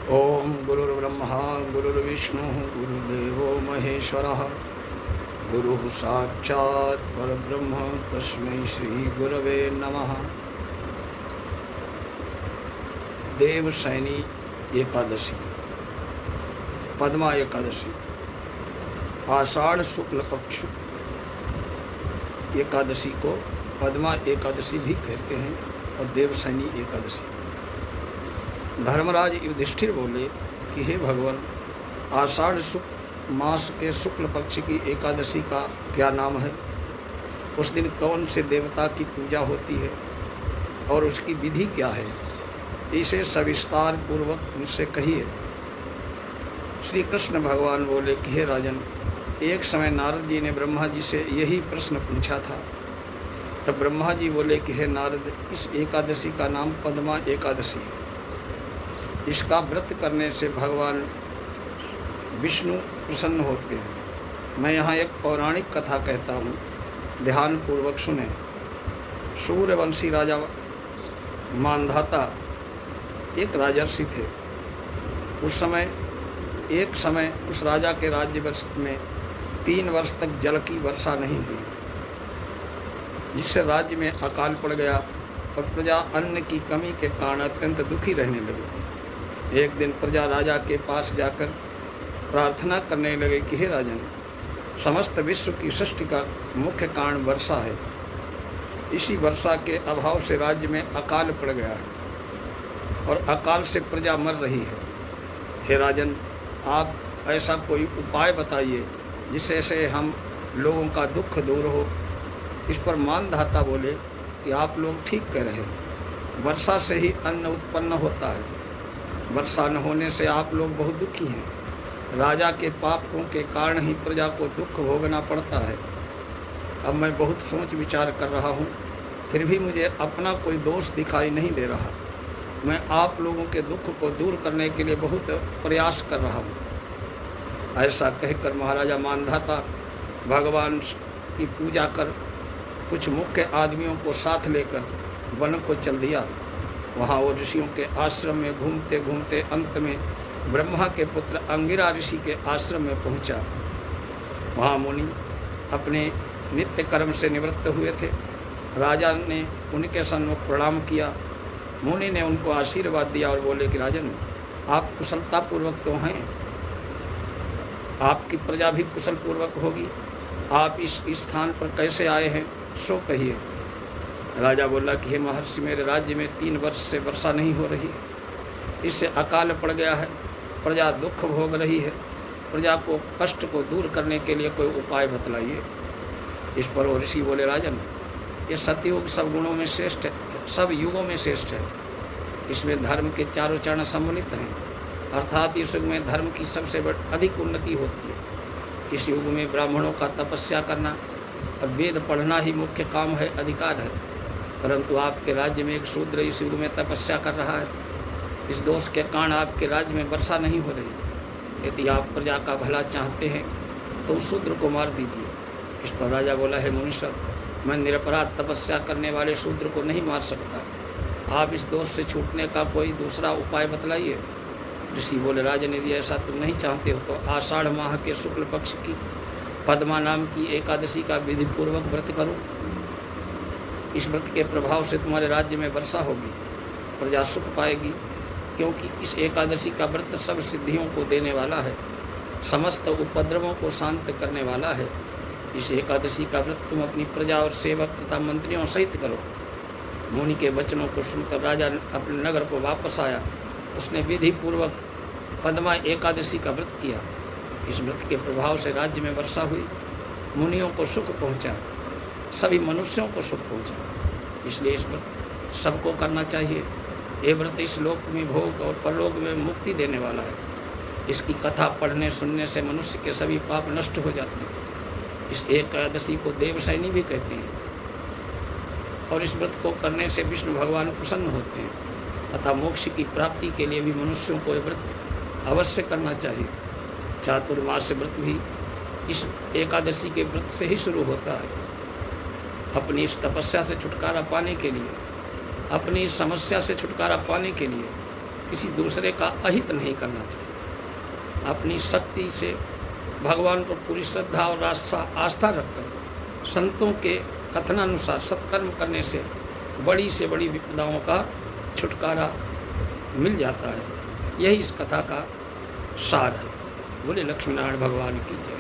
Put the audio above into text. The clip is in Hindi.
ओम गुरुर्ब्रह्मा गुरुर्विष्णु गुरुदेवो महेश्वरः गुरुः साक्षात् परब्रह्म तस्मै श्री गुरवे नमः। देवशयनी एकादशी, पद्मा एकादशी, आषाढ़ शुक्ल पक्ष एकादशी को पद्मा एकादशी भी कहते हैं और देवशयनी एकादशी। धर्मराज युधिष्ठिर बोले कि हे भगवान, आषाढ़ शुक्ल मास के शुक्ल पक्ष की एकादशी का क्या नाम है? उस दिन कौन से देवता की पूजा होती है और उसकी विधि क्या है? इसे सविस्तार पूर्वक मुझसे कहिए। श्री कृष्ण भगवान बोले कि हे राजन, एक समय नारद जी ने ब्रह्मा जी से यही प्रश्न पूछा था। तब ब्रह्मा जी बोले कि हे नारद, इस एकादशी का नाम पद्मा एकादशी है। इसका व्रत करने से भगवान विष्णु प्रसन्न होते हैं। मैं यहाँ एक पौराणिक कथा कहता हूँ, ध्यानपूर्वक सुने। सूर्यवंशी राजा मानधाता एक राजर्षि थे। एक समय उस राजा के राज्य में 3 वर्ष तक जल की वर्षा नहीं हुई, जिससे राज्य में अकाल पड़ गया और प्रजा अन्न की कमी के कारण अत्यंत दुखी रहने लगी। एक दिन प्रजा राजा के पास जाकर प्रार्थना करने लगे कि हे राजन, समस्त विश्व की सृष्टि का मुख्य कारण वर्षा है। इसी वर्षा के अभाव से राज्य में अकाल पड़ गया है और अकाल से प्रजा मर रही है। हे राजन, आप ऐसा कोई उपाय बताइए जिससे से हम लोगों का दुख दूर हो। इस पर मानधाता बोले कि आप लोग ठीक कह रहे हैं, वर्षा से ही अन्न उत्पन्न होता है। वर्षा न होने से आप लोग बहुत दुखी हैं। राजा के पापों के कारण ही प्रजा को दुख भोगना पड़ता है। अब मैं बहुत सोच विचार कर रहा हूँ, फिर भी मुझे अपना कोई दोष दिखाई नहीं दे रहा। मैं आप लोगों के दुख को दूर करने के लिए बहुत प्रयास कर रहा हूँ। ऐसा कहकर महाराजा मानधाता भगवान की पूजा कर कुछ मुख्य आदमियों को साथ लेकर वन को चल दिया। वहाँ वो ऋषियों के आश्रम में घूमते घूमते अंत में ब्रह्मा के पुत्र अंगिरा ऋषि के आश्रम में पहुँचा। वहाँ मुनि अपने नित्य कर्म से निवृत्त हुए थे। राजा ने उनके सम्मुख प्रणाम किया। मुनि ने उनको आशीर्वाद दिया और बोले कि राजन, आप कुशलतापूर्वक तो हैं, आपकी प्रजा भी कुशल पूर्वक होगी। आप इस स्थान पर कैसे आए हैं सो कहिए। राजा बोला कि हे महर्षि, मेरे राज्य में 3 वर्ष से वर्षा नहीं हो रही, इससे अकाल पड़ गया है, प्रजा दुख भोग रही है। प्रजा को कष्ट को दूर करने के लिए कोई उपाय बतलाइए। इस पर वो ऋषि बोले, राजन, ये सतयुग सब गुणों में श्रेष्ठ है, सब युगों में श्रेष्ठ है। इसमें धर्म के चारों चरण सम्मिलित हैं, अर्थात इस युग में धर्म की सबसे अधिक उन्नति होती है। इस युग में ब्राह्मणों का तपस्या करना और वेद पढ़ना ही मुख्य काम है, अधिकार है। परंतु आपके राज्य में एक शूद्र इस युग में तपस्या कर रहा है। इस दोष के कारण आपके राज्य में वर्षा नहीं हो रही। यदि आप प्रजा का भला चाहते हैं तो उस शूद्र को मार दीजिए। इस पर राजा बोला, है मुनीश्वर, मैं निरपराध तपस्या करने वाले शूद्र को नहीं मार सकता। आप इस दोष से छूटने का कोई दूसरा उपाय बतलाइए। ऋषि बोले, राजन, यदि ऐसा तुम नहीं चाहते हो तो आषाढ़ माह के शुक्ल पक्ष की पद्मा नाम की एकादशी का विधिपूर्वक व्रत करो। इस व्रत के प्रभाव से तुम्हारे राज्य में वर्षा होगी, प्रजा सुख पाएगी, क्योंकि इस एकादशी का व्रत सब सिद्धियों को देने वाला है, समस्त उपद्रवों को शांत करने वाला है। इस एकादशी का व्रत तुम अपनी प्रजा और सेवक तथा मंत्रियों सहित करो। मुनि के वचनों को सुनकर राजा अपने नगर को वापस आया। उसने विधि पूर्वक पद्मा एकादशी का व्रत किया। इस व्रत के प्रभाव से राज्य में वर्षा हुई, मुनियों को सुख पहुंचा, सभी मनुष्यों को सुख पहुंचा। इसलिए इस व्रत सबको करना चाहिए। ये व्रत इस लोक में भोग और परलोक में मुक्ति देने वाला है। इसकी कथा पढ़ने सुनने से मनुष्य के सभी पाप नष्ट हो जाते हैं। इस एकादशी को देवशयनी भी कहते हैं और इस व्रत को करने से विष्णु भगवान प्रसन्न होते हैं तथा मोक्ष की प्राप्ति के लिए भी मनुष्यों को यह व्रत अवश्य करना चाहिए। चातुर्मास्य व्रत भी इस एकादशी के व्रत से ही शुरू होता है। अपनी इस तपस्या से छुटकारा पाने के लिए, अपनी इस समस्या से छुटकारा पाने के लिए किसी दूसरे का अहित नहीं करना चाहिए। अपनी शक्ति से भगवान को पूरी श्रद्धा और आस्था रखकर संतों के कथनानुसार सत्कर्म करने से बड़ी विपदाओं का छुटकारा मिल जाता है। यही इस कथा का सार है। बोले लक्ष्मीनारायण भगवान की जय।